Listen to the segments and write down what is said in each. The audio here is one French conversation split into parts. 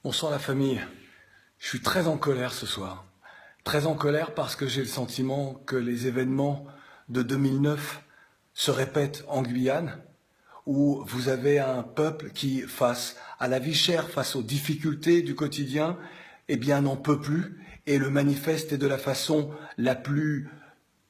Bonsoir la famille. Je suis très en colère ce soir. Très en colère parce que j'ai le sentiment que les événements de 2009 se répètent en Guyane, où vous avez un peuple qui, face à la vie chère, face aux difficultés du quotidien, eh bien n'en peut plus et le manifeste de la façon la plus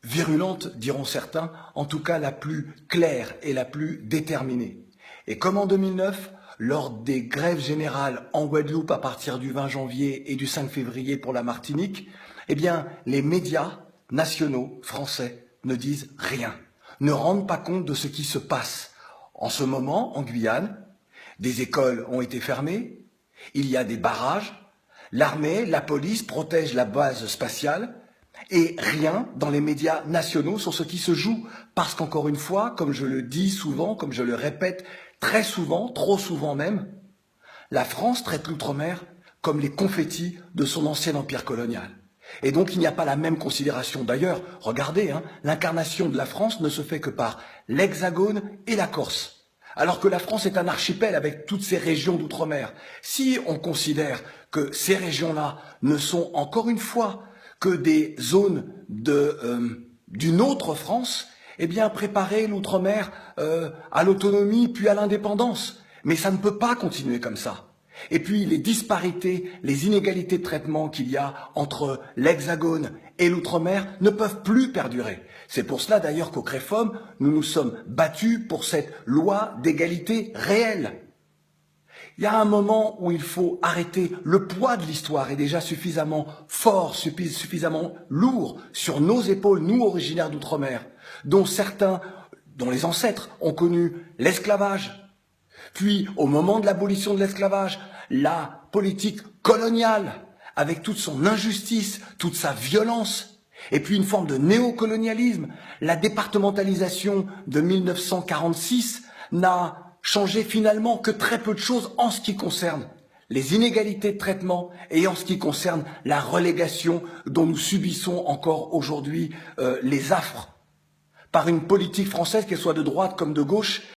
virulente, diront certains, en tout cas la plus claire et la plus déterminée. Et comme en 2009, lors des grèves générales en Guadeloupe à partir du 20 janvier et du 5 février pour la Martinique, eh bien, les médias nationaux français ne disent rien, ne rendent pas compte de ce qui se passe. En ce moment, en Guyane, des écoles ont été fermées, il y a des barrages, l'armée, la police protègent la base spatiale, et rien dans les médias nationaux sur ce qui se joue. Parce qu'encore une fois, comme je le dis souvent, comme je le répète très souvent, trop souvent même, la France traite l'outre-mer comme les confettis de son ancien empire colonial. Et donc il n'y a pas la même considération. D'ailleurs, regardez, l'incarnation de la France ne se fait que par l'Hexagone et la Corse. Alors que la France est un archipel avec toutes ces régions d'outre-mer. Si on considère que ces régions-là ne sont encore une fois que des zones d'une autre France, eh bien préparer l'outre-mer à l'autonomie puis à l'indépendance. Mais ça ne peut pas continuer comme ça. Et puis les disparités, les inégalités de traitement qu'il y a entre l'Hexagone et l'outre-mer ne peuvent plus perdurer. C'est pour cela d'ailleurs qu'au CREFOM, nous nous sommes battus pour cette loi d'égalité réelle. Il y a un moment où il faut arrêter. Le poids de l'histoire est déjà suffisamment fort, suffisamment lourd sur nos épaules, nous originaires d'outre-mer, dont certains, dont les ancêtres ont connu l'esclavage. Puis, au moment de l'abolition de l'esclavage, la politique coloniale, avec toute son injustice, toute sa violence, et puis une forme de néocolonialisme, la départementalisation de 1946 n'a changé finalement que très peu de choses en ce qui concerne les inégalités de traitement et en ce qui concerne la relégation dont nous subissons encore aujourd'hui les affres par une politique française, qu'elle soit de droite comme de gauche,